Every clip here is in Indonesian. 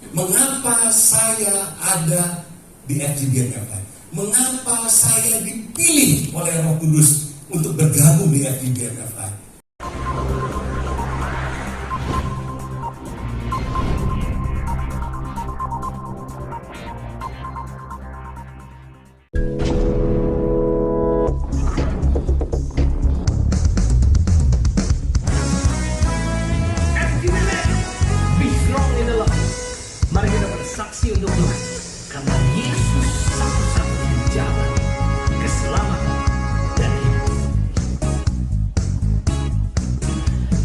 Mengapa saya ada di FGBMFI? Mengapa saya dipilih oleh Roh Kudus untuk bergabung di FGBMFI? Saksi untuk Tuhan, karena Yesus satu-satunya jalan keselamatan dan hidup.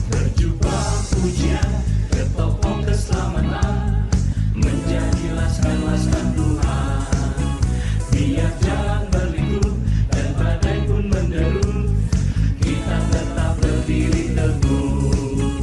Berjubah pujian ke tokoh keselamatan, menjadi laskar-laskar Tuhan. Biar jalan berliku dan badai pun menderu, kita tetap berdiri teguh,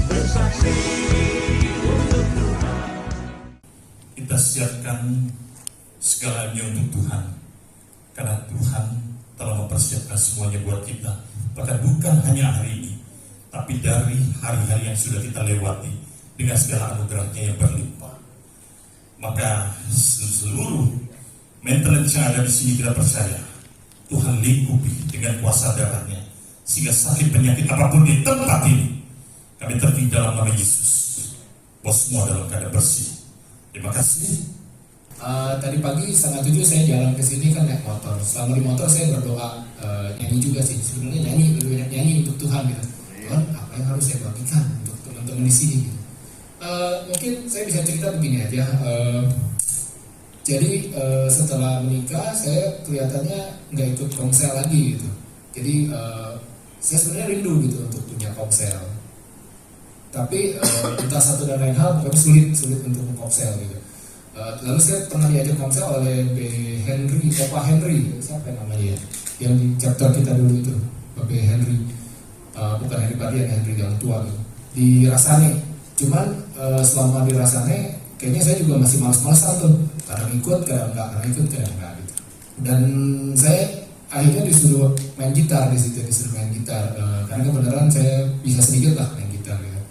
bersaksi untuk Tuhan. Kita siapkan segalanya untuk Tuhan, karena Tuhan telah mempersiapkan semuanya buat kita. Bahkan bukan hanya hari ini, tapi dari hari-hari yang sudah kita lewati dengan segala anugerahnya yang berlimpah. Maka seluruh mentality yang ada di sini kita percaya Tuhan lingkupi dengan kuasa darahnya, sehingga sakit penyakit apapun di tempat ini kami terpilih dalam nama Yesus. Bos semua dalam keadaan bersih. Terima kasih. Tadi pagi 6:30 saya jalan ke sini kan naik motor. Selama di motor saya berdoa, nyanyi juga sih. Sebenarnya lebih banyak nyanyi untuk Tuhan gitu. Tuhan, apa yang harus saya bagikan untuk teman-teman di sini? Gitu. Mungkin saya bisa cerita begini aja. Jadi setelah menikah saya kelihatannya nggak ikut komsel lagi gitu. Jadi saya sebenarnya rindu gitu untuk punya komsel. Tapi entah satu dan lain hal pokoknya sulit untuk komsel gitu. Lalu saya pernah diajak komsel oleh Bapak Henry, siapa namanya ya? Yang di chapter kita dulu itu, Bapak Henry, bukan Henry Padian, Henry yang tua gitu. Di Rasane. Cuman selama di Rasane, kayaknya saya juga masih malas-malasan tuh. Kadang ikut, kadang enggak gitu. Dan saya akhirnya disuruh main gitar di situ, karena kebenaran saya bisa sedikit lah main gitar gitu.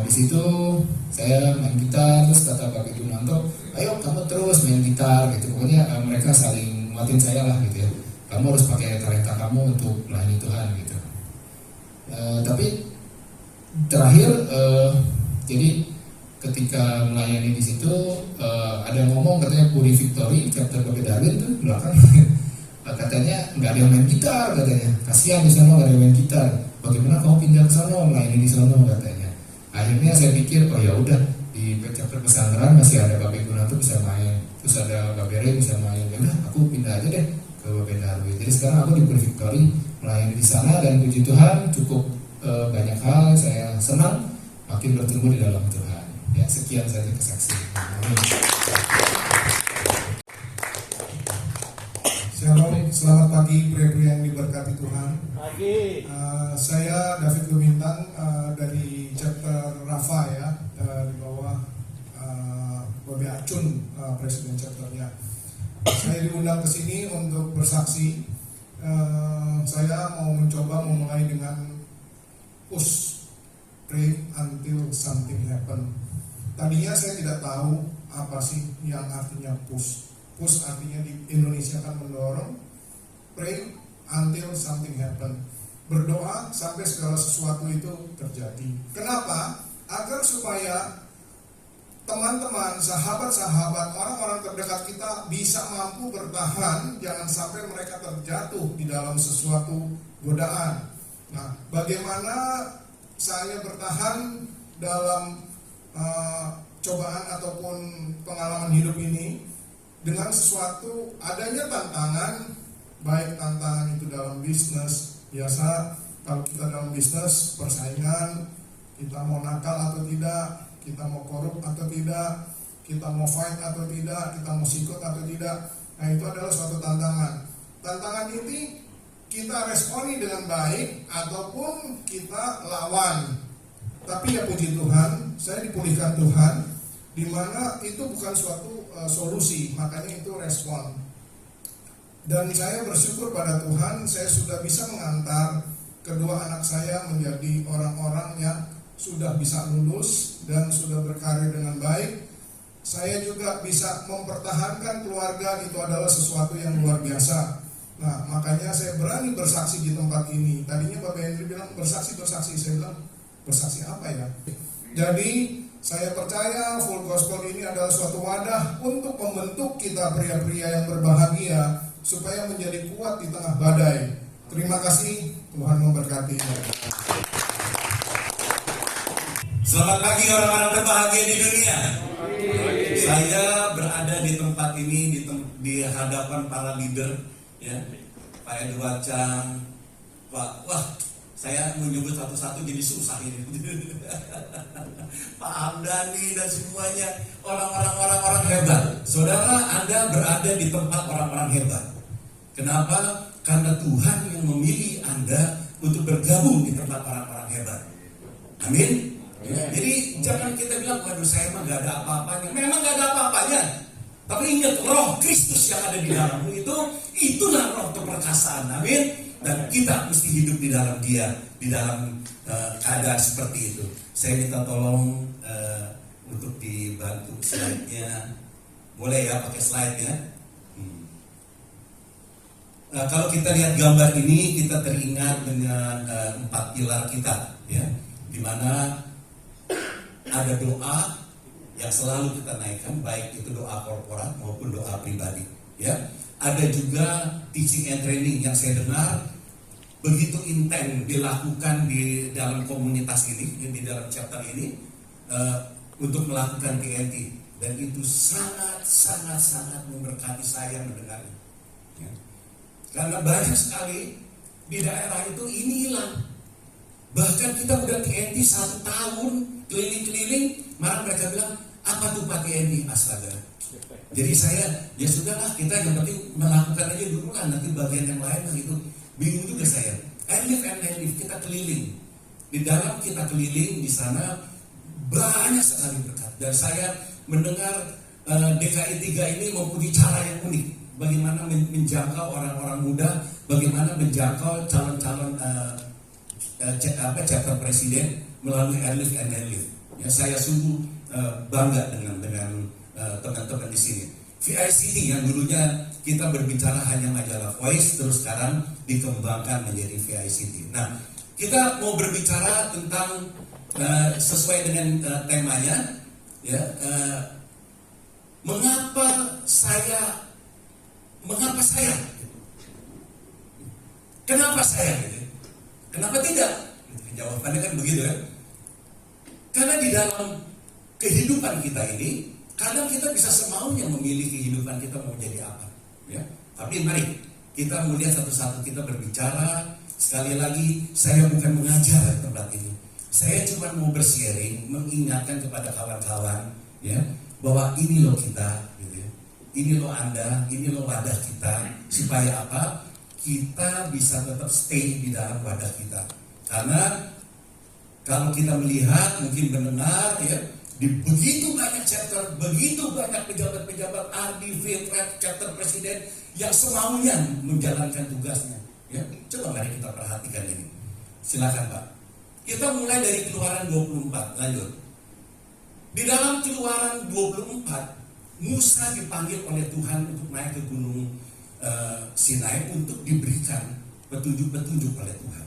Di situ saya main gitar, terus kata Pak Junanto, ayo kamu terus main gitar gitu. Pokoknya mereka saling nguatin saya lah gitu ya. Kamu harus pakai talenta kamu untuk melayani Tuhan gitu. Tapi terakhir jadi ketika melayani di situ ada yang ngomong katanya Puri Victory chapter Bapak Darwin tuh belakang katanya nggak ada yang main gitar katanya, kasihan di sana nggak ada yang main gitar. Bagaimana kamu pindah ke sana melayani di sana katanya. Akhirnya saya pikir, oh ya udah di chapter pesantren masih ada Bapak Gunanto bisa main, terus ada Bapak Re bisa main. Ya udah, aku pindah aja deh ke Bapak Darwin. Jadi sekarang aku di Puri Victory melayani di sana dan puji Tuhan cukup banyak hal saya senang makin bertumbuh di dalam Tuhan. Ya sekian saja kesaksian. Shalom, selamat pagi pria-pria yang diberkati Tuhan. Pagi. Saya David Lumintang dari chapter Rafa ya, di bawah Babe Acun, presiden chapternya. Saya diundang ke sini untuk bersaksi. Saya mau mencoba memulai dengan push, pray until something happen. Tadinya saya tidak tahu apa sih yang artinya push. Push artinya di Indonesia kan mendorong, pray until something happen, berdoa sampai segala sesuatu itu terjadi. Kenapa? Agar supaya teman-teman, sahabat-sahabat, orang-orang terdekat kita bisa mampu bertahan, jangan sampai mereka terjatuh di dalam sesuatu godaan. Nah, bagaimana saya bertahan dalam cobaan ataupun pengalaman hidup ini dengan sesuatu adanya tantangan, baik tantangan itu dalam bisnis. Biasa kalau kita dalam bisnis persaingan, kita mau nakal atau tidak, kita mau korup atau tidak, kita mau fight atau tidak, kita mau sikut atau tidak. Nah, itu adalah suatu tantangan. Tantangan ini kita responi dengan baik ataupun kita lawan. Tapi ya puji Tuhan, saya dipulihkan Tuhan, di mana itu bukan suatu solusi, makanya itu respon. Dan saya bersyukur pada Tuhan, saya sudah bisa mengantar kedua anak saya menjadi orang-orang yang sudah bisa lulus dan sudah berkarir dengan baik. Saya juga bisa mempertahankan keluarga, itu adalah sesuatu yang luar biasa. Nah, makanya saya berani bersaksi di tempat ini. Tadinya Bapak Henry bilang bersaksi, saya bilang bersaksi apa ya? Jadi saya percaya Full Gospel ini adalah suatu wadah untuk membentuk kita pria-pria yang berbahagia supaya menjadi kuat di tengah badai. Terima kasih, Tuhan memberkati. Selamat pagi orang-orang berbahagia di dunia. Saya berada di tempat ini di hadapan para leader, ya, Pak Edward Chang, saya mau nyebut satu-satu jadi susah ini. Pak Hamdani dan semuanya orang-orang hebat. Saudara, Anda berada di tempat orang-orang hebat. Kenapa? Karena Tuhan yang memilih Anda untuk bergabung di tempat orang-orang hebat. Amin. Ya, jadi jangan kita bilang, waduh saya mah gak ada apa-apanya. Memang gak ada apa-apanya. Tapi ingat, roh Kristus yang ada di dalammu itulah roh keperkasaan. Amin. Dan kita mesti hidup di dalam Dia, di dalam keadaan seperti itu. Saya minta tolong untuk dibantu slide-nya. Boleh ya pakai slide-nya. Kalau kita lihat gambar ini, kita teringat dengan 4 pilar kita, ya, di mana ada doa yang selalu kita naikkan, baik itu doa korporat maupun doa pribadi, ya. Ada juga teaching and training yang saya dengar begitu intens dilakukan di dalam komunitas ini, di dalam chapter ini, untuk melakukan TNT, dan itu sangat memberkati saya mendengarnya, ya. Karena banyak sekali di daerah itu ini hilang. Bahkan kita udah TNT 1 tahun keliling-keliling, malah mereka bilang, apa tuh Pak TNT? Astaga. Jadi saya, ya sudahlah, kita yang penting melakukan aja dulu lah, nanti bagian yang lain lah itu. Bingung juga saya. I live, kita keliling. Di dalam kita keliling di sana banyak sekali berkat. Dan saya mendengar DKI 3 ini mempunyai cara yang unik. Bagaimana menjangkau orang-orang muda, bagaimana menjangkau calon-calon chapter presiden melalui Airlift and Airlift. Ya, saya sungguh bangga dengan teman-teman di sini. VICT yang dulunya kita berbicara hanya majalah Voice, terus sekarang dikembangkan menjadi VICT. Nah, kita mau berbicara tentang sesuai dengan temanya, ya, mengapa saya, kenapa saya, kenapa tidak? Jawabannya kan begitu kan? Karena di dalam kehidupan kita ini, kadang kita bisa semaunya memilih kehidupan kita mau jadi apa, ya. Tapi mari kita melihat satu-satu, kita berbicara. Sekali lagi, saya bukan mengajar di tempat ini. Saya cuma mau bersharing, mengingatkan kepada kawan-kawan, ya, bahwa ini loh kita, gitu ya. Ini loh Anda, ini loh wadah kita, supaya apa? Kita bisa tetap stay di dalam wadah kita. Karena kalau kita melihat, mungkin mendengar, ya, di begitu banyak chapter, begitu banyak pejabat-pejabat RD, Field-Rep, chapter presiden yang semaunya menjalankan tugasnya, ya. Coba mari kita perhatikan ini. Silakan Pak. Kita mulai dari Keluaran 24, lanjut. Di dalam Keluaran 24, Musa dipanggil oleh Tuhan untuk naik ke gunung Sinai untuk diberikan petunjuk-petunjuk oleh Tuhan,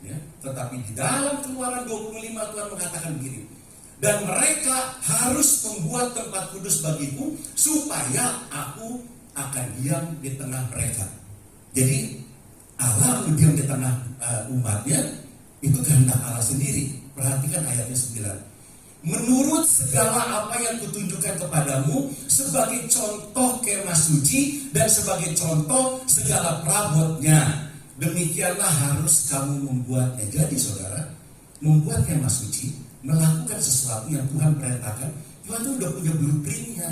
ya. Tetapi di dalam Keluaran 25 Tuhan mengatakan begini, dan mereka harus membuat tempat kudus bagiku supaya aku akan diam di tengah mereka. Jadi Allah diam di tengah umatnya, itu kehendak Allah sendiri. Perhatikan ayatnya 9. Menurut segala apa yang kutunjukkan kepadamu sebagai contoh kemah suci dan sebagai contoh segala perabotnya, demikianlah harus kamu membuatnya. Jadi saudara, membuat kemah suci, melakukan sesuatu yang Tuhan perintahkan, Tuhan itu udah punya blueprintnya.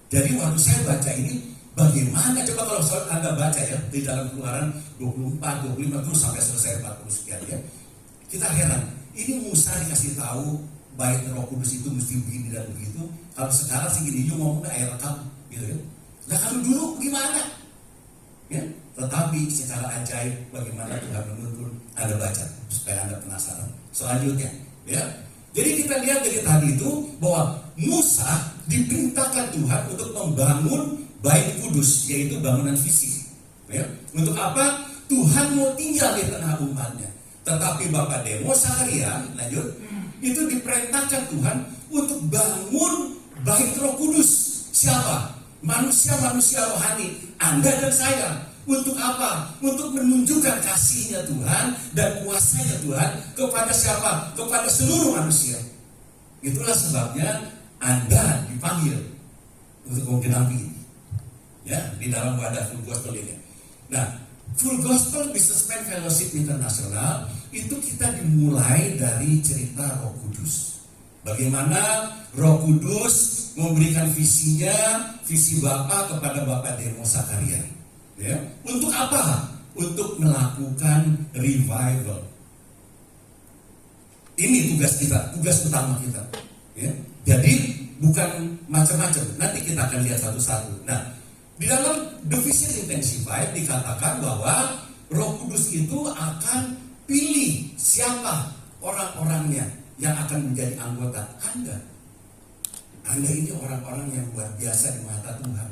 Jadi waktu saya baca ini, bagaimana coba kalau Anda baca ya di dalam Keluaran 24, 25 terus sampai selesai 40 sekian ya, kita heran. Ini Musa dikasih tahu baik Roh Kudus itu mesti begini dan begitu. Kalau sekarang sih gini, you ngomongnya air rekam, gitu ya. Nah kalau dulu gimana? Ya, tetapi secara ajaib bagaimana Tuhan menuntun. Anda baca supaya Anda penasaran. Selanjutnya, ya. Jadi kita lihat dari tadi itu bahwa Musa diperintahkan Tuhan untuk membangun Bait Kudus, yaitu bangunan fisik. Ya. Untuk apa? Tuhan mau tinggal di tengah umatnya. Tetapi Bapak Demo Sakaria, lanjut, itu diperintahkan Tuhan untuk bangun Bait Roh Kudus. Siapa? Manusia-manusia rohani, Anda dan saya. Untuk apa? Untuk menunjukkan kasihnya Tuhan dan kuasanya Tuhan kepada siapa? Kepada seluruh manusia. Itulah sebabnya Anda dipanggil untuk menggenapi ini. Ya, di dalam wadah full gospel ini. Nah, Full Gospel Businessman Fellowship Internasional itu kita dimulai dari cerita Roh Kudus. Bagaimana Roh Kudus memberikan visinya, visi Bapa kepada Bapak Demo Sakaria. Ya, untuk apa? Untuk melakukan revival. Ini tugas kita, tugas utama kita. Ya, jadi bukan macam-macam. Nanti kita akan lihat satu-satu. Nah, di dalam Division Intensified dikatakan bahwa Roh Kudus itu akan pilih siapa orang-orangnya yang akan menjadi anggota Anda. Anda ini orang-orang yang luar biasa di mata Tuhan.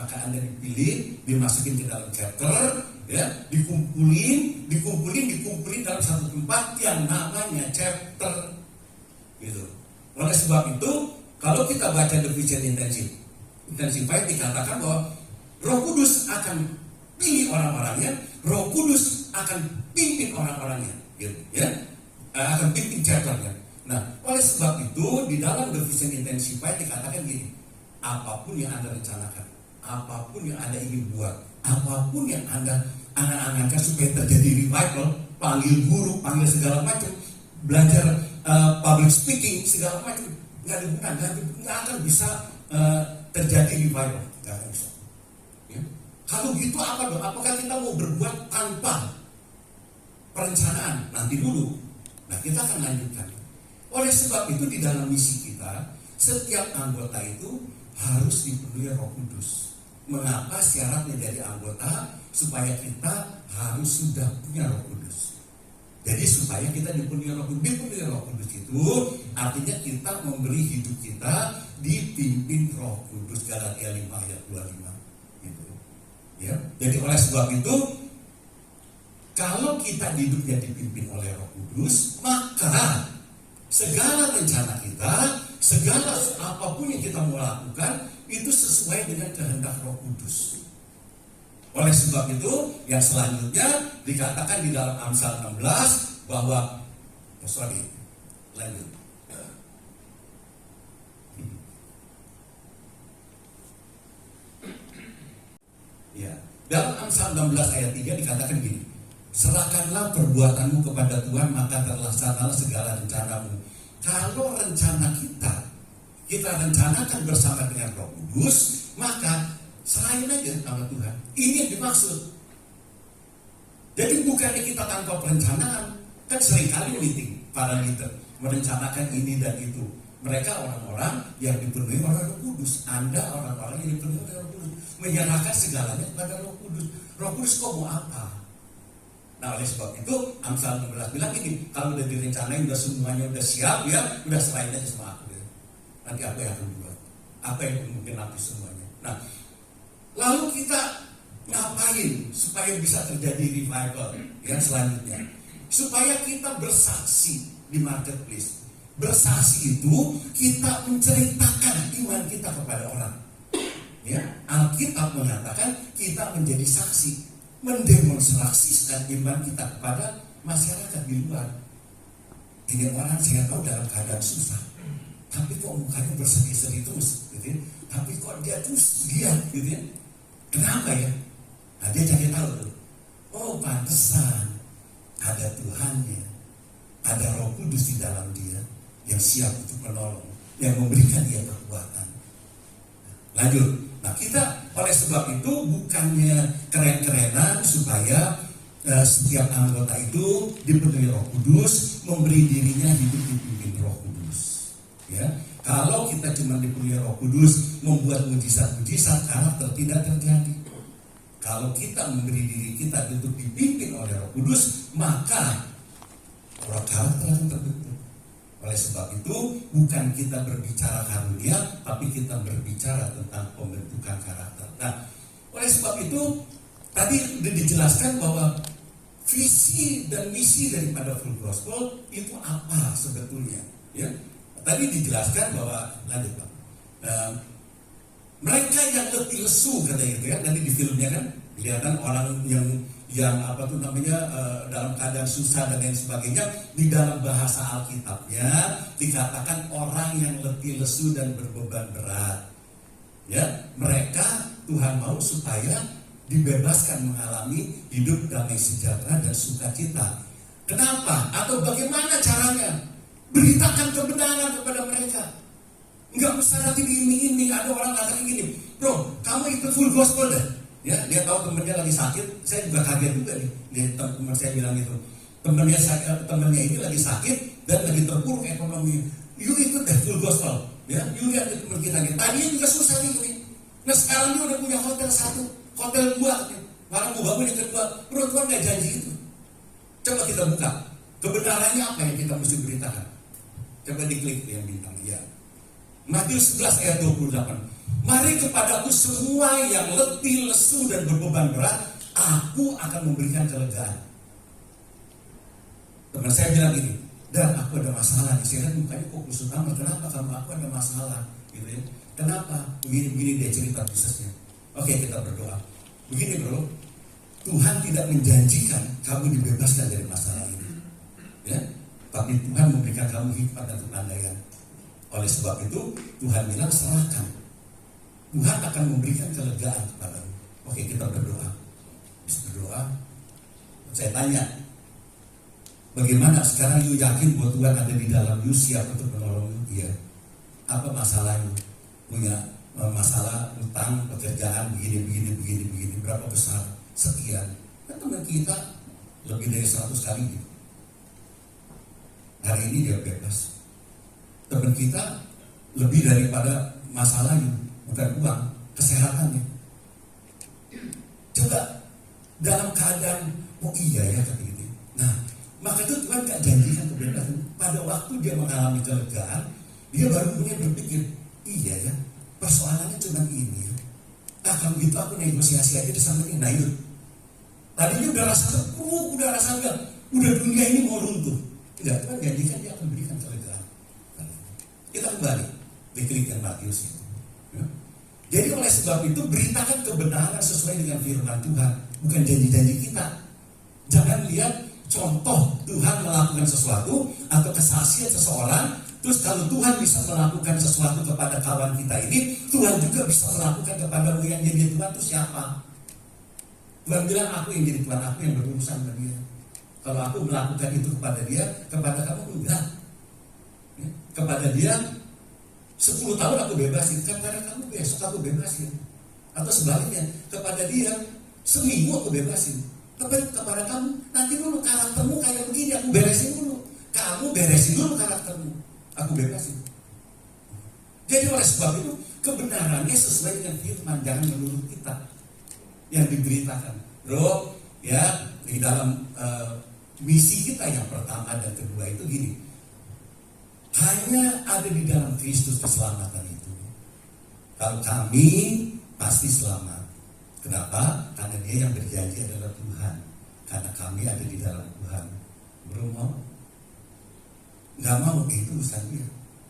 Maka Anda dipilih, dimasukin ke dalam chapter, ya, dikumpulin dalam satu tempat yang namanya chapter. Gitu. Oleh sebab itu, kalau kita baca Division Intensified dikatakan bahwa Roh Kudus akan pilih orang-orangnya, Roh Kudus akan pimpin orang-orangnya, gitu, ya, akan pimpin chapternya. Nah, oleh sebab itu di dalam Division Intensified dikatakan gini, apapun yang Anda rencanakan, apapun yang Anda ingin buat, apapun yang Anda angan-angankan supaya terjadi revival, panggil guru, panggil segala macam, belajar public speaking segala macam, nggak akan bisa terjadi revival, nggak akan bisa. Ya. Kalau gitu apa dong? Apakah kita mau berbuat tanpa perencanaan? Nanti dulu. Nah, kita akan lanjutkan. Oleh sebab itu di dalam misi kita, setiap anggota itu harus dipenuhi Roh Kudus. Mengapa syarat menjadi anggota? Supaya kita harus sudah punya Roh Kudus. Jadi supaya kita dipenuhi Roh Kudus. Dipenuhi Roh Kudus itu artinya kita memberi hidup kita dipimpin Roh Kudus. Galatia 5 ayat 25 gitu. Ya. Jadi oleh sebab itu, kalau kita hidupnya dipimpin oleh Roh Kudus, maka segala rencana kita, segala apapun yang kita mau lakukan itu sesuai dengan kehendak Roh Kudus. Oleh sebab itu, yang selanjutnya dikatakan di dalam Amsal 16 bahwa lanjut. Ya, dalam Amsal 16 ayat 3 dikatakan gini, serahkanlah perbuatanmu kepada Tuhan, maka terlaksanalah segala rencanamu. Kalau rencana kita rencanakan bersama dengan Roh Kudus, maka serahin aja sama Tuhan. Ini yang dimaksud. Jadi bukannya kita tanpa perencanaan. Kan seringkali meeting para leader merencanakan ini dan itu. Mereka orang-orang yang dipenuhi oleh Roh Kudus. Anda orang-orang yang dipenuhi oleh Roh Kudus, menyerahkan segalanya kepada Roh Kudus. Roh Kudus kok mau apa? Nah, oleh sebab itu Amsal 16 bilang gini, kalau udah direncanain, udah semuanya udah siap, ya udah serahin aja sama aku ya. Nanti aku yang akan buat, apa yang mungkin nanti semuanya. Nah, lalu kita ngapain supaya bisa terjadi revival yang selanjutnya? Supaya kita bersaksi di marketplace. Bersaksi itu kita menceritakan iman kita kepada orang. Ya, Alkitab mengatakan kita menjadi saksi, mendemonstrasikan iman kita kepada masyarakat di luar. Ini orang saya tahu dalam keadaan susah, tapi kok mukanya berseri-seri terus, gitu ya. Tapi kok dia terus diam, gitu ya. Kenapa ya? Nah, dia cari tahu tuh. Oh, pantesan ada Tuhannya, ada Roh Kudus di dalam dia yang siap untuk menolong, yang memberikan dia kekuatan. Lanjut. Nah, kita oleh sebab itu bukannya keren-kerenan supaya setiap anggota itu dipenuhi Roh Kudus, memberi dirinya hidup dipimpin Roh Kudus. Ya, kalau kita cuma dipenuhi Roh Kudus, membuat mujizat-mujizat, karakter tidak terjadi. Kalau kita memberi diri kita untuk dipimpin oleh Roh Kudus, maka orang karakter akan terbentuk. Oleh sebab itu, bukan kita berbicara karunia, tapi kita berbicara tentang pembentukan karakter. Nah, oleh sebab itu, tadi sudah dijelaskan bahwa visi dan misi daripada Full Gospel itu apa sebetulnya? Ya, tadi dijelaskan bahwa lanjut Pak. Mereka yang letih lesu katanya itu ya, nanti di filmnya kan kelihatan orang yang apa tuh namanya dalam keadaan susah dan lain sebagainya. Di dalam bahasa Alkitabnya dikatakan orang yang letih lesu dan berbeban berat. Ya, mereka Tuhan mau supaya dibebaskan mengalami hidup damai sejahtera dan sukacita. Kenapa? Atau bagaimana caranya? Beritakan kebenaran kepada mereka. Enggak usah nanti diiming-iming. Ada orang katakan gini, bro, kamu ikut Full Gospel deh. Ya, dia tahu temennya lagi sakit. Saya juga kaget juga nih. Teman saya bilang itu, temennya ini lagi sakit dan lagi terpuruk ekonomi. You ikut deh Full Gospel. Ya, you lihat teman kita nih. Tadinya juga susah nih. Nah sekarang dia udah punya hotel 1, hotel 2. Malah mau bangun yang kedua. Bro, Tuhan gak janji itu. Coba kita buka. Kebenarannya apa yang kita mesti beritakan? Coba diklik yang bintang. Ya. Matius 11 ayat 28. Mari kepadaku semua yang letih, lesu dan berbeban berat, aku akan memberikan kelegaan. Teman saya bilang gini, dan aku ada masalah. Saya lihat mukanya kok kusut amat. Kenapa kamu? Aku ada masalah. Gitu ya. Kenapa? Begini dia cerita bisnisnya. Oke, kita berdoa. Begini bro, Tuhan tidak menjanjikan kamu dibebaskan dari masalah ini. Ya, tapi Tuhan memberikan kamu hikmat dan kepandaian. Oleh sebab itu, Tuhan bilang serahkan. Tuhan akan memberikan kelegaan kepadamu. Oke, kita berdoa. Bisa berdoa. Saya tanya, bagaimana sekarang you yakin bahwa Tuhan ada di dalam you, siap untuk menolong you? Iya. Apa masalahnya? Punya masalah utang, pekerjaan, begini, berapa besar? Sekian. Dan teman kita lebih dari 100 kali gitu. Hari ini dia bebas. Teman kita lebih daripada masalahnya, bukan uang, kesehatannya. Coba dalam keadaan, oh iya ya kata gitu. Nah, maka itu Tuhan gak janjikan kebebasan. Pada waktu dia mengalami kelegaan, dia baru mulai berpikir, iya ya, persoalannya cuma ini ya. Nah kalau gitu aku negosiasi aja sama ini. Nah itu tadinya udah rasa terpuruk, udah rasa enggak, udah dunia ini mau runtuh. Enggak, Tuhan janjikan dia akan berikan kelegaan. Kita kembali diklik yang Matius itu ya. Jadi oleh sebab itu beritakan kebenaran sesuai dengan firman Tuhan, bukan janji-janji kita. Jangan lihat contoh Tuhan melakukan sesuatu atau kesaksian seseorang, terus kalau Tuhan bisa melakukan sesuatu kepada kawan kita ini, Tuhan juga bisa melakukan kepada yang jadi Tuhan itu siapa? Tuhan bilang aku yang jadi Tuhan, aku yang berurusan dengan dia. Kalau aku melakukan itu kepada dia, kepada kamu enggak. Ya, kepada dia 10 tahun aku bebasin, kepada kamu besok aku bebasin. Atau sebaliknya, kepada dia seminggu aku bebasin. Kepada kamu, nanti dulu karaktermu kayak begini, aku beresin dulu. Kamu beresin dulu karaktermu, aku bebasin. Jadi oleh sebab itu, kebenarannya sesuai dengan firman, jangan menurut kita yang diberitakan. Bro, ya di dalam misi kita yang pertama dan kedua itu gini. Hanya ada di dalam Kristus keselamatan itu. Kalau kami pasti selamat. Kenapa? Karena dia yang berjanji adalah Tuhan. Karena kami ada di dalam Tuhan. Belum mau? Nggak mau, itu urusan dia,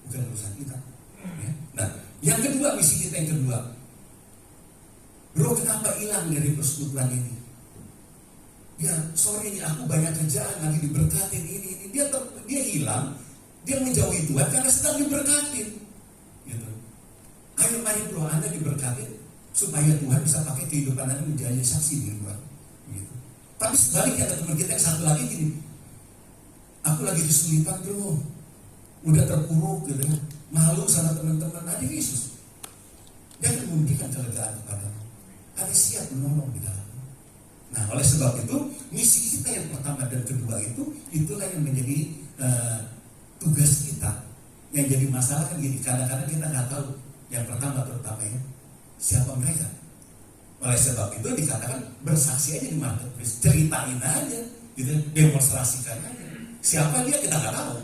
bukan urusan kita. Ya? Nah, yang kedua, misi kita yang kedua. Bro, kenapa hilang dari persekutuan ini? Ya sorry nih, aku banyak kerjaan, lagi diberkatin ini. Dia hilang, dia menjauhi Tuhan karena sedang diberkatin. Gitu. Ayo mari bro, Anda diberkatin supaya Tuhan bisa pakai kehidupan Anda menjadi saksi di luar. Gitu. Tapi sebaliknya ada teman kita yang satu lagi gini, aku lagi kesulitan bro, udah terpuruk gitu, malu sama teman-teman. Ada Yesus, dia akan memberikan kelegaan kepadamu. Ada siap menolong di dalam. Nah, oleh sebab itu misi kita yang pertama dan kedua itulah yang menjadi tugas kita. Yang jadi masalah kan gini, kadang-kadang kita nggak tahu. Yang pertama terutama ya, siapa mereka. Oleh sebab itu dikatakan bersaksi aja di marketplace, ceritain aja, gitu, demonstrasikan aja. Siapa dia kita nggak tahu.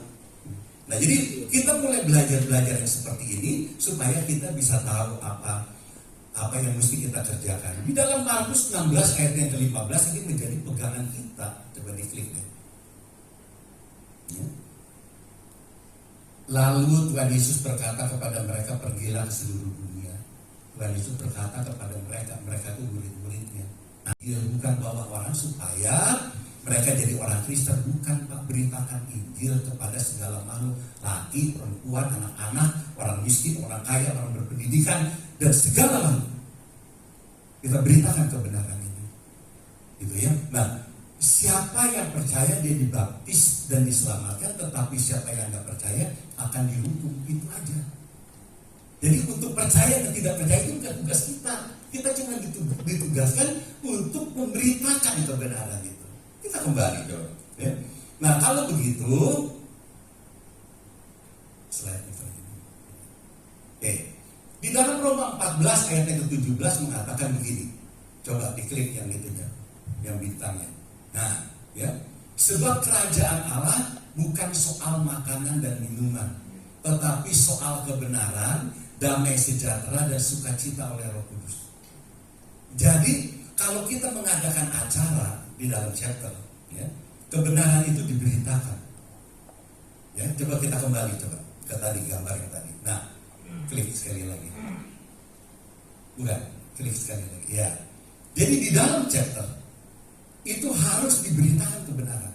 Nah, jadi kita mulai belajar yang seperti ini supaya kita bisa tahu apa yang mesti kita kerjakan. Di dalam Markus 16 ayat yang ke-15 ini menjadi pegangan kita. Coba diklik deh. Ya. Lalu Tuhan Yesus berkata kepada mereka, pergilah ke seluruh dunia. Tuhan Yesus berkata kepada mereka itu murid-muridnya. Nah, dia bukan bawa orang supaya mereka jadi orang Kristen, bukan Pak. Beritakan Injil kepada segala makhluk, laki, perempuan, anak-anak, orang miskin, orang kaya, orang berpendidikan, dan segala makhluk. Kita beritakan kebenaran ini, gitu ya. Nah, siapa yang percaya dia dibaptis dan diselamatkan, tetapi siapa yang nggak percaya akan dihukum, itu aja. Jadi untuk percaya dan tidak percaya itu bukan tugas kita. Kita cuma ditugaskan untuk memberitakan kebenaran itu. Kita kembali dong. Ya. Nah, kalau begitu, slide ini. Di dalam Roma 14 ayat yang ke-17 mengatakan begini. Coba diklik yang itunya, yang bintangnya. Nah, ya. Sebab kerajaan Allah bukan soal makanan dan minuman, tetapi soal kebenaran, damai sejahtera dan sukacita oleh Roh Kudus. Jadi, kalau kita mengadakan acara di dalam chapter, ya, kebenaran itu diberitakan. Ya, coba kita kembali ke tadi gambar yang tadi. Nah, klik sekali lagi. Bukan, klik sekali lagi. Ya. Jadi di dalam chapter itu harus diberitakan kebenaran.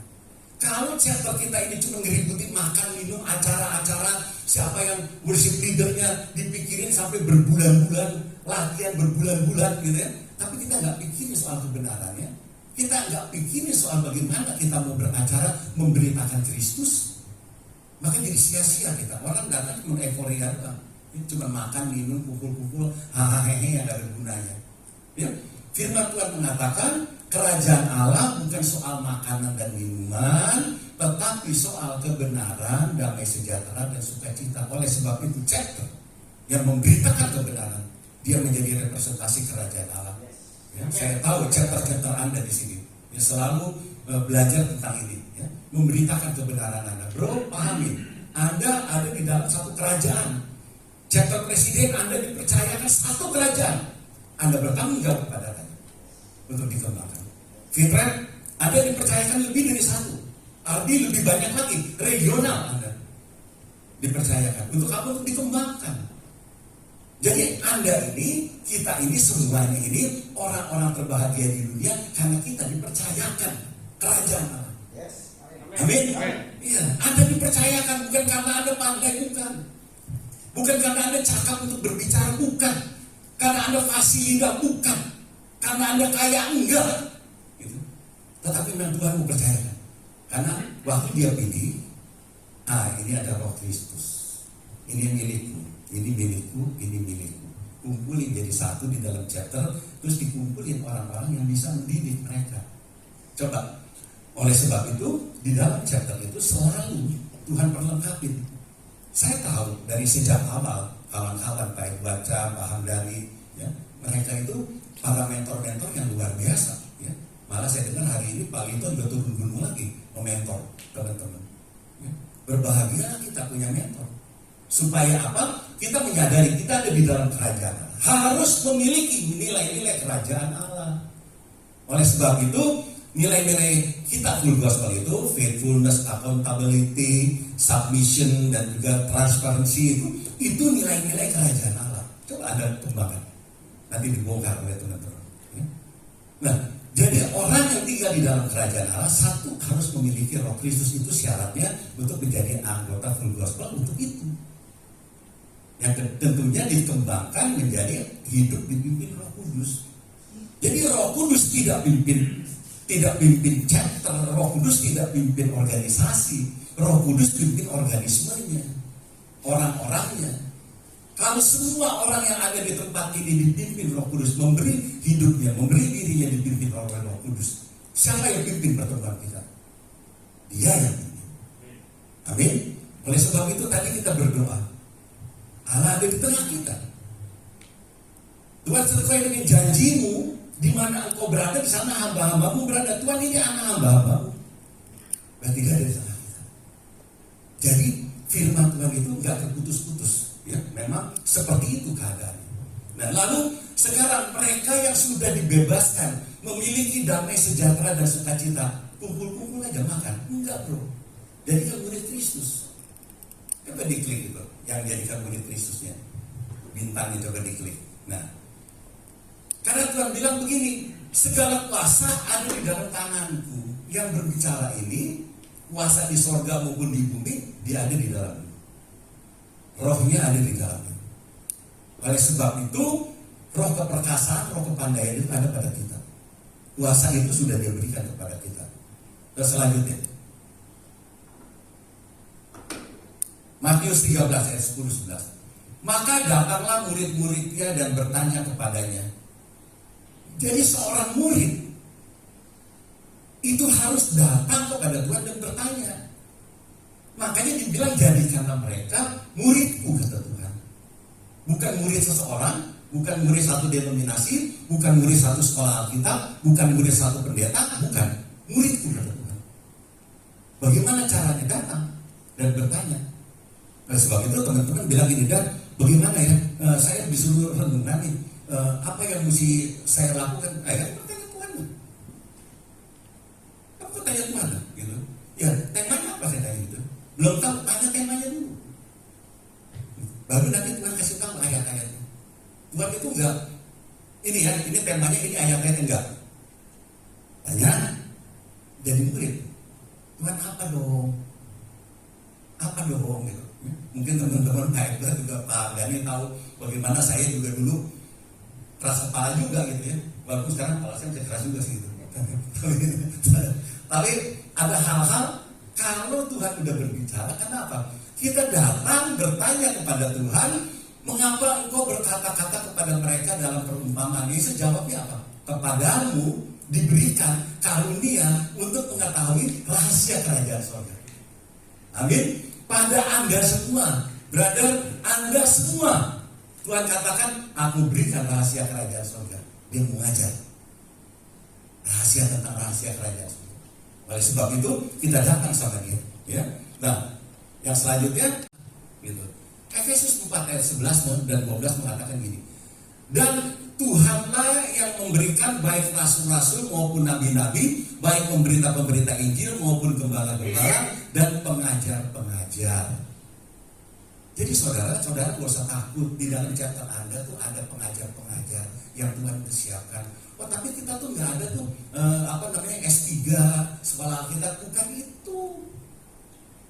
Kalau chapter kita ini cuma ngeributin makan, minum, acara-acara, siapa yang worship leadernya dipikirin sampai berbulan-bulan, latihan berbulan-bulan gitu ya. Tapi kita nggak pikirin soal kebenarannya. Kita nggak pikirin soal bagaimana kita mau beracara memberitakan Kristus. Maka jadi sia-sia kita. Orang datang cuma euforia doang. Cuma makan, minum, pukul-pukul, hahaha yang gak ada gunanya. Ya. Firman Tuhan mengatakan kerajaan Allah bukan soal makanan dan minuman, tetapi soal kebenaran, damai sejahtera dan sukacita. Oleh sebab itu chapter yang memberitakan kebenaran, dia menjadi representasi kerajaan Allah. Ya, saya tahu chapter Anda di sini ya, selalu belajar tentang ini, ya, memberitakan kebenaran Anda. Bro, pahamin, Anda ada di dalam satu kerajaan. Chapter presiden Anda dipercayakan satu kerajaan. Anda bertanggung jawab kepadanya untuk dikembangkan. Fitret Anda dipercayakan lebih dari satu. Arti lebih banyak lagi. Regional Anda dipercayakan. Untuk apa? Untuk dikembangkan. Jadi Anda ini, kita ini, semuanya ini orang-orang terbahagia di dunia karena kita dipercayakan kerajaan Allah. Amin. Iya, Anda dipercayakan bukan karena Anda pandai, bukan. Bukan karena Anda cakap untuk berbicara, bukan. Karena Anda fasih lidah, bukan. Karena Anda kaya, enggak. Gitu. Tetapi memang Tuhan mau percayakan. Karena waktu dia pilih, ini ada Roh Kristus. Ini milikku, ini milikku, ini milikku. Kumpulin jadi satu di dalam chapter, terus dikumpulin orang-orang yang bisa mendidik mereka. Coba, oleh sebab itu, di dalam chapter itu selalu Tuhan perlengkapin. Saya tahu dari sejak awal kawan-kawan baik baca, paham dari, ya, mereka itu para mentor-mentor yang luar biasa. Ya. Malah saya dengar hari ini Pak Lito juga turun gunung lagi mementor teman-teman. Ya. Berbahagia kita punya mentor. Supaya apa? Kita menyadari kita ada di dalam kerajaan Allah. Harus memiliki nilai-nilai kerajaan Allah. Oleh sebab itu nilai-nilai kita full gospel itu faithfulness, accountability, submission dan juga transparency itu nilai-nilai kerajaan Allah. Coba Anda kembangkan, nanti dibongkar oleh teman-teman. Nah, Jadi orang yang tinggal di dalam kerajaan Allah, satu, harus memiliki Roh Kristus. Itu syaratnya untuk menjadi anggota full gospel untuk itu. Yang tentunya dikembangkan menjadi hidup dipimpin Roh Kudus. Jadi Roh Kudus tidak pimpin chapter, Roh Kudus tidak pimpin organisasi, Roh Kudus pimpin organismenya, orang-orangnya. Kalau semua orang yang ada di tempat ini dipimpin Roh Kudus, memberi hidupnya, memberi dirinya dipimpin oleh Roh Kudus, siapa yang pimpin pertemuan kita? Dia yang pimpin. Amin. Oleh sebab itu tadi kita berdoa, Allah ada di tengah kita. Tuhan, sesuai dengan janjimu, di mana engkau berada, di sana hamba-hambamu berada. Tuhan, ini anak hamba-hambamu. Berarti dia ada di tengah kita. Jadi firman Tuhan itu enggak terputus-putus. Ya, memang seperti itu keadaannya. Nah, lalu sekarang mereka yang sudah dibebaskan, memiliki damai sejahtera dan sukacita, kumpul-kumpul aja makan. Enggak, bro. Jadikan murid Kristus. Coba diklik itu, yang jadikan murid Kristusnya. Bintangnya coba diklik. Nah, karena Tuhan bilang begini, segala kuasa ada di dalam tanganku. Yang berbicara ini, kuasa di sorga maupun di bumi, dia ada di dalamnya. Rohnya ada di dalamnya. Oleh sebab itu, roh keperkasaan, roh kepandaian itu ada pada kita. Kuasa itu sudah dia berikan kepada kita. Terus selanjutnya, Matius 13 ayat 10-11. Maka datanglah murid-muridnya dan bertanya kepadanya. Jadi seorang murid itu harus datang kepada Tuhan dan bertanya. Makanya dibilang jadikanlah mereka muridku, kata Tuhan. Bukan murid seseorang, bukan murid satu denominasi, bukan murid satu sekolah Alkitab, bukan murid satu pendeta, bukan. Muridku, kata Tuhan. Bagaimana caranya datang dan bertanya? Oleh sebab itu teman-teman bilang gini, dan bagaimana ya, saya disuruh renungan nih, apa yang mesti saya lakukan? Kamu tanya Tuhan. Kamu tanya Tuhan, gitu. Ya, temanya apa saya tanya gitu? Belum tahu, tanya temanya dulu. Baru nanti Tuhan kasih tahu ayat-ayatnya. Tuhan itu enggak, ini ya, ini temanya, ini ayat-ayatnya enggak. Tanya, jadi murid. Tuhan apa dong? Apa dong? Gitu. Mungkin teman-teman baik juga Pak Gani tahu bagaimana saya juga dulu keras kepala juga gitu ya. Walaupun sekarang kepala saya keras juga sih gitu. Tapi ada hal-hal kalau Tuhan sudah berbicara, kenapa? Kita datang bertanya kepada Tuhan, mengapa engkau berkata-kata kepada mereka dalam perumpamaan? Yesus jawabnya apa? Kepadamu diberikan karunia untuk mengetahui rahasia kerajaan surga. Amin. Pada Anda semua, brother, Anda semua, Tuhan katakan, aku berikan rahasia kerajaan surga. Dia mengajar rahasia tentang rahasia kerajaan surga. Oleh sebab itu kita datang sama dia, ya. Nah, yang selanjutnya, gitu. Efesus 4 ayat 11 dan 12 mengatakan gini. Dan Tuhanlah yang memberikan baik rasul-rasul maupun nabi-nabi, baik pemberita-pemberita Injil maupun gembala-gembala dan pengajar-pengajar. Jadi saudara-saudara gak usah takut, di dalam chapter Anda tuh ada pengajar-pengajar yang Tuhan persiapkan. Oh, tapi kita tuh nggak ada tuh S3 sekolah kita, bukan itu.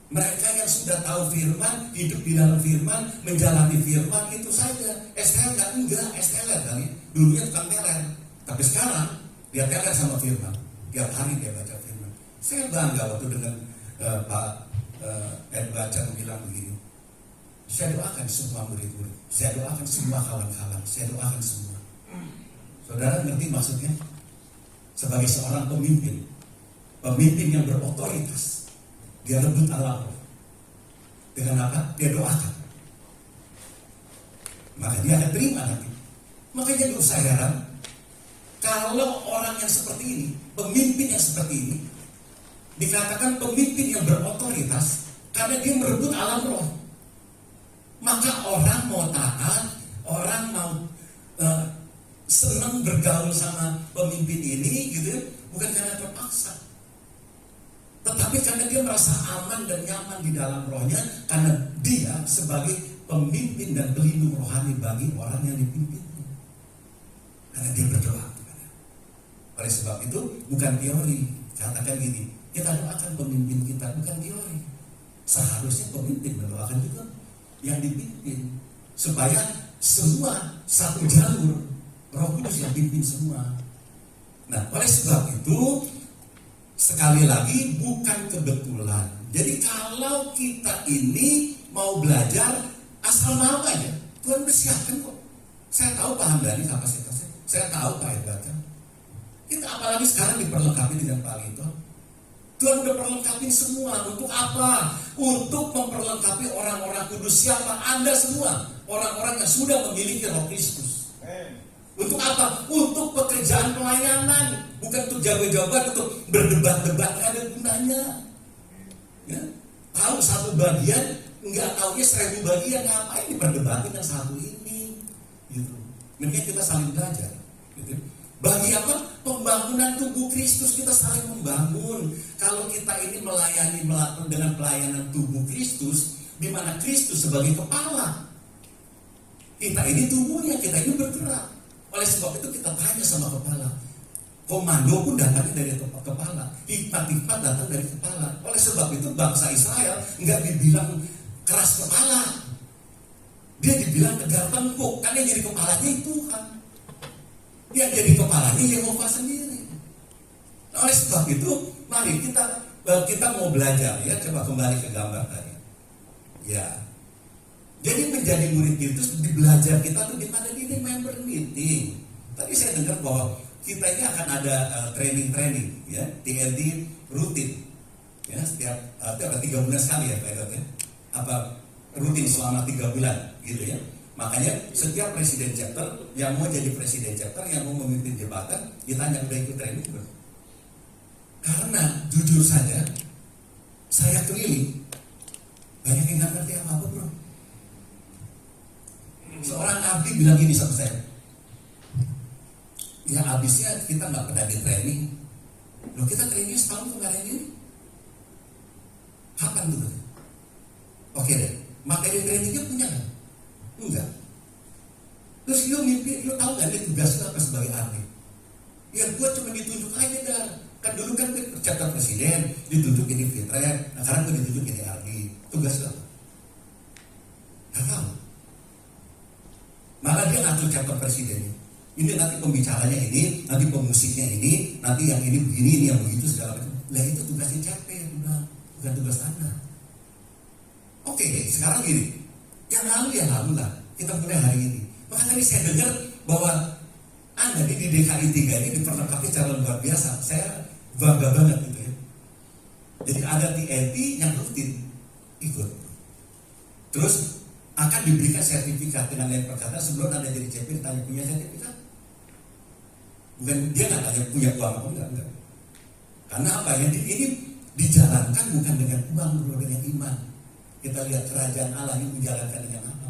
Mereka yang sudah tahu firman, hidup di dalam firman, menjalani firman, itu saja. STL enggak, STL kali. Dulunya tukang teler, tapi sekarang dia teler sama firman. Tiap hari dia baca firman. Saya bangga waktu dengan Pak Ed Baca bilang begini. Saya doakan semua murid-murid, saya doakan semua kawan-kawan, saya doakan semua. Saudara ngerti maksudnya? Sebagai seorang pemimpin yang berotoritas, dia rebut Allah. Dengan apa? Dia doakan. Maka dia akan terima nanti. Makanya gak usah heran kalau orang yang seperti ini, pemimpin yang seperti ini, dikatakan pemimpin yang berotoritas karena dia merebut alam roh. Maka orang mau taat, orang mau senang bergaul sama pemimpin ini, gitu, bukan karena terpaksa, tetapi karena dia merasa aman dan nyaman di dalam rohnya, karena dia sebagai pemimpin dan pelindung rohani bagi orang yang dipimpinnya. Karena dia berdoa kepada. Oleh sebab itu bukan teori. Katakan gini, kita doakan pemimpin kita, bukan teori. Seharusnya pemimpin mendoakan juga yang dipimpin, supaya semua satu jalur, Roh Kudus yang pimpin semua. Nah, oleh sebab itu sekali lagi bukan kebetulan. Jadi kalau kita ini mau belajar asal mau aja, Tuhan bersiapkan kok. Saya tahu Pak Hamdani kapasitasnya, saya tahu Pak Edward. Kita apalagi sekarang diperlengkapi dengan Pak Lito. Tuhan udah perlengkapi semua. Untuk apa? Untuk memperlengkapi orang-orang kudus. Siapa? Anda semua. Orang-orang yang sudah memiliki Roh Kristus. Untuk apa? Untuk pekerjaan pelayanan. Bukan untuk jaga-jaga, untuk berdebat-debat. Nggak ada gunanya. Ya? Tahu satu bagian, nggak taunya 1000 bagian. Ngapain diperdebatin yang satu ini? Gitu. Mendingan kita saling belajar. Gitu. Bagi apa? Pembangunan tubuh Kristus, kita saling membangun. Kalau kita ini melayani dengan pelayanan tubuh Kristus, di mana Kristus sebagai kepala, kita ini tubuhnya, kita ini bergerak. Oleh sebab itu kita tanya sama kepala. Komando pun datangnya dari kepala, hikmat-hikmat datang dari kepala. Oleh sebab itu bangsa Israel nggak dibilang keras kepala, dia dibilang tegar tengkuk, karena jadi kepalanya itu Tuhan. Yang jadi kepalanya Yehova sendiri. Nah, oleh sebab itu, mari kita mau belajar ya. Coba kembali ke gambar tadi. Ya, jadi menjadi murid Kristus di belajar kita tuh di mana? Di member meeting. Tadi saya dengar bahwa kita ini akan ada training ya, TNT rutin. Ya, setiap 3 bulan sekali ya Pak Edot ya. Apa rutin selama 3 bulan gitu ya. Makanya setiap presiden chapter yang mau jadi presiden chapter, yang mau memimpin jabatan, ditanya udah ikut training bro. Karena jujur saja, saya keliling, banyak yang nggak ngerti apa bro. Seorang abdi bilang gini sama saya, ya habisnya kita nggak pernah di training. Loh kita training setahun kemarin ini, kapan tuh? Oke deh, materi trainingnya punya kan? Enggak. Terus lu mimpi, lu tahu gak nih tugas lu apa sebagai arti? Ya gue cuma ditunjuk aja dah. Kan dulu kan gue chapter presiden, ditunjuk ini fitret. Nah sekarang gue ditunjuk ini arti. Tugas lu apa? Gak tahu. Malah dia ngatur chapter presiden. Ini nanti pembicaranya ini, nanti pemusiknya ini, nanti yang ini begini, ini yang begitu segala macam. Lah itu tugasnya capek, bukan tugas Anda. Oke, sekarang gini. Yang lalu lah, kita mulai hari ini. Maka tadi saya dengar bahwa Anda di DKI 3 ini diperlengkapi secara luar biasa. Saya bangga banget gitu ya. Jadi ada TNT yang rutin ikut. Terus akan diberikan sertifikat. Dengan lain perkataan, sebelum Anda jadi CP tanya punya sertifikat. Bukan dia nggak tanya punya uang apa enggak. Karena apa ya? Ini dijalankan bukan dengan uang, bro, dengan iman. Kita lihat kerajaan Allah ini menjalankan dengan apa?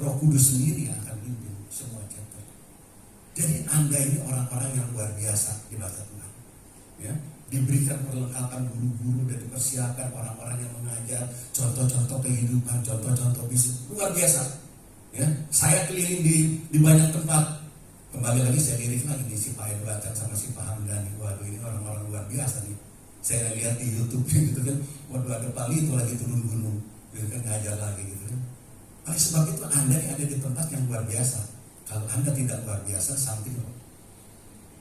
Roh Kudus sendiri yang akan pimpin semua chapter. Jadi Anda ini orang-orang yang luar biasa di mata Tuhan. Ya, diberikan perlengkapan guru-guru dan dipersiapkan orang-orang yang mengajar, contoh-contoh kehidupan, contoh-contoh bisnis luar biasa. Ya, saya keliling di banyak tempat. Kembali lagi saya lirik lagi nih si Pak Edward sama si Pak Hamdani. Waduh ini orang-orang luar biasa nih. Saya lihat di YouTube gitu kan, waduh ada Pak Lito lagi turun gunung, gitu kan ngajar lagi gitu kan. Oleh sebab itu Anda yang ada di tempat yang luar biasa. Kalau Anda tidak luar biasa, something wrong.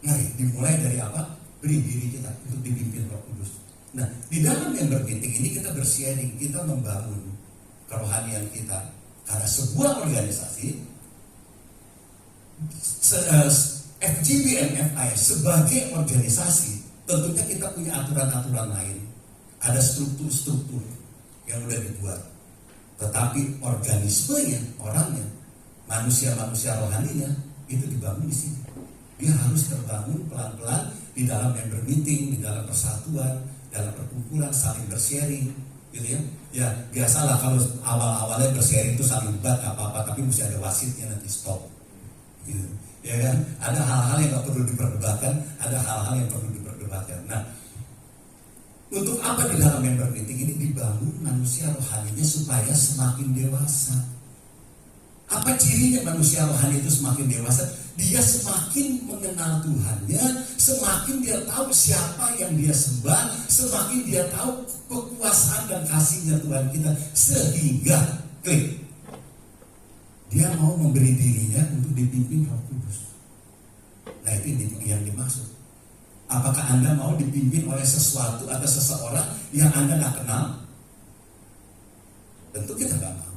Mari dimulai dari apa? Beri diri kita untuk dipimpin Roh Kudus. Nah, di dalam member meeting ini kita bersharing, kita membangun kerohanian kita. Karena sebuah organisasi FGBMFI sebagai organisasi, tentunya kita punya aturan-aturan lain. Ada struktur-struktur yang udah dibuat. Tetapi organismenya, orangnya, manusia-manusia rohaninya, itu dibangun di sini. Dia harus terbangun pelan-pelan di dalam member meeting, di dalam persatuan, dalam perkumpulan, saling bersharing, gitu ya. Ya biasalah kalau awal-awalnya bersharing itu saling debat gak apa-apa, tapi mesti ada wasitnya nanti stop. Gitu. Ya kan? Ada hal-hal yang gak perlu diperdebatkan, ada hal-hal yang perlu diperdebatkan. Nah, untuk apa di dalam member meeting ini dibangun manusia rohaninya supaya semakin dewasa. Apa cirinya manusia rohani itu semakin dewasa? Dia semakin mengenal Tuhannya, semakin dia tahu siapa yang dia sembah, semakin dia tahu kekuasaan dan kasihnya Tuhan kita, sehingga klik, dia mau memberi dirinya untuk dipimpin Roh Kudus. Nah, itu yang dimaksud. Apakah Anda mau dipimpin oleh sesuatu atau seseorang yang Anda nggak kenal? Tentu kita nggak mau.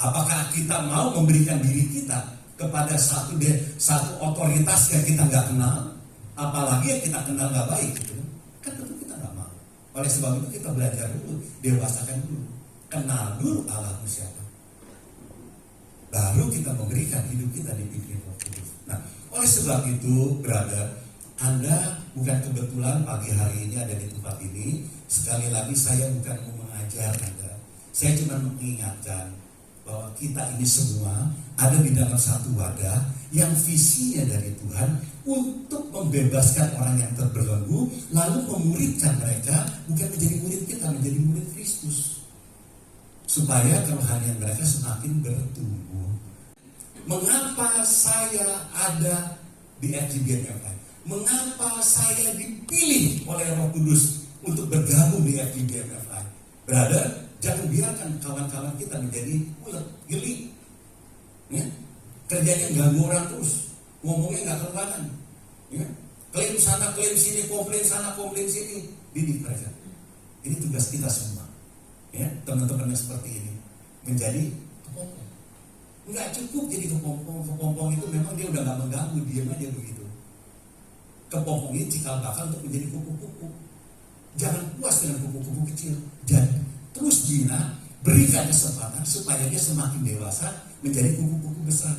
Apakah kita mau memberikan diri kita kepada satu otoritas yang kita nggak kenal, apalagi yang kita kenal nggak baik, gitu kan? Tentu kita nggak mau. Oleh sebab itu kita belajar dulu, dewasakan dulu, kenal dulu Allahmu siapa, baru kita memberikan hidup kita dipimpin Roh Kudus. Nah, oleh sebab itu, brother, Anda bukan kebetulan pagi hari ini ada di tempat ini. Sekali lagi saya bukan mau mengajar Anda, saya cuma mengingatkan bahwa kita ini semua ada di dalam satu wadah yang visinya dari Tuhan untuk membebaskan orang yang terbelenggu, lalu memuridkan mereka, bukan menjadi murid kita, menjadi murid Kristus, supaya kerohanian mereka semakin bertumbuh. Mengapa saya ada di FGBMFI? Mengapa saya dipilih oleh Roh Kudus untuk bergabung di FGBMFI? Brother, jangan biarkan kawan-kawan kita menjadi ulet, geli, ya? Kerjanya ganggu orang terus, ngomongnya nggak kerubanan, ya? Klaim sana, klaim sini, komplain sana, komplain sini, didik mereka. Ini tugas kita semua, ya, teman-teman yang seperti ini menjadi kepompong. Nggak cukup jadi kepompong itu memang dia udah nggak mengganggu, diam aja begitu. Kepompong ini cikal bakal untuk menjadi kupu-kupu. Jangan puas dengan kupu-kupu kecil, jadi terus bina, berikan kesempatan supaya dia semakin dewasa menjadi kupu-kupu besar.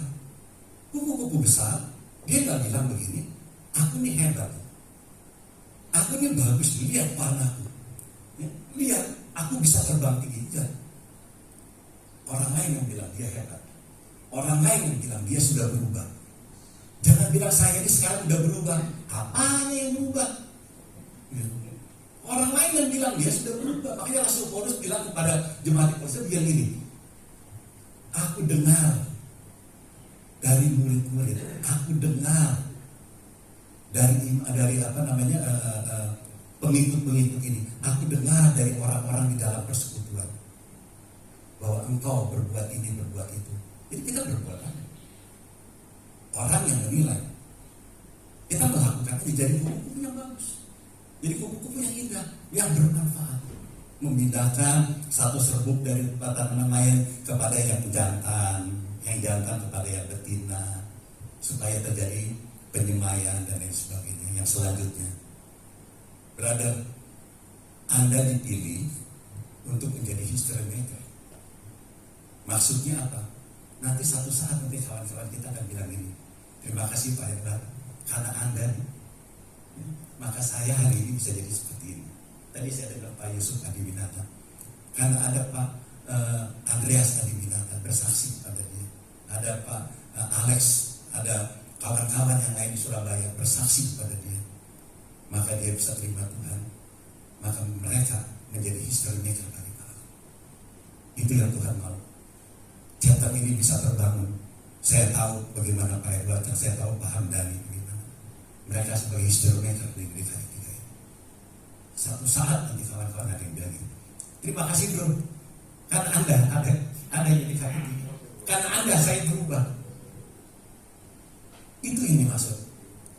Kupu-kupu besar, dia nggak bilang begini, aku nih hebat, aku nih bagus, lihat panahku, ya, lihat aku bisa terbang tinggi. Ya. Orang lain yang bilang dia hebat, orang lain yang bilang dia sudah berubah. Jangan bilang saya ini sekarang udah berubah, apanya yang berubah? Ya. Orang lain yang bilang dia sudah berubah. Makanya Rasul Paulus bilang kepada jemaat di Korintus bilang gini, aku dengar dari murid-murid, aku dengar dari pengikut-pengikut ini, aku dengar dari orang-orang di dalam persekutuan bahwa engkau berbuat ini, berbuat itu. Jadi kita berbuat apa? Orang yang menilai, kita melakukannya jadi kupu-kupu yang bagus. Jadi kupu-kupu yang indah, yang bermanfaat, memindahkan satu serbuk dari tanaman lain kepada yang jantan kepada yang betina, supaya terjadi penyemaian dan lain sebagainya. Yang selanjutnya, brother, Anda dipilih untuk menjadi history maker. Maksudnya apa? Nanti satu saat nanti kawan-kawan kita akan bilang ini, terima kasih Pak Edward, karena Anda, maka saya hari ini bisa jadi seperti ini. Tadi saya dengar Pak Yusuf Adiwinata, karena ada Pak Andreas Adiwinata bersaksi kepada dia, ada Pak Alex, ada kawan-kawan yang lain di Surabaya bersaksi kepada dia, maka dia bisa terima Tuhan, maka mereka menjadi history maker bagi Allah. Itu yang Tuhan mau. Chapter ini bisa terbangun. Saya tahu bagaimana Pak Edward, dan saya tahu Pak Hamdani bagaimana. Mereka sebagai history maker di gereja ini. Satu saat nanti kawan-kawan ada yang bilang, terima kasih bro, karena Anda yang dikasih, karena Anda saya berubah. Itu ini maksud.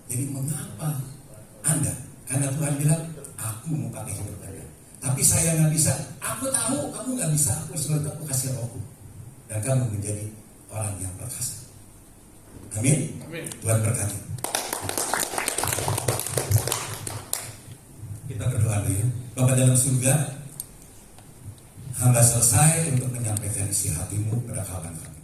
Jadi mengapa Anda? Karena Tuhan bilang, aku mau pakai hidup Anda, tapi saya nggak bisa. Aku tahu kamu nggak bisa. Aku sebab itu aku kasih Rohku, dan kamu menjadi orang yang perkasa. Amin. Amin. Tuhan berkati. Kita berdoa dulu ya. Bapa dalam surga, hamba selesai untuk menyampaikan isi hatimu kepada kawan kami.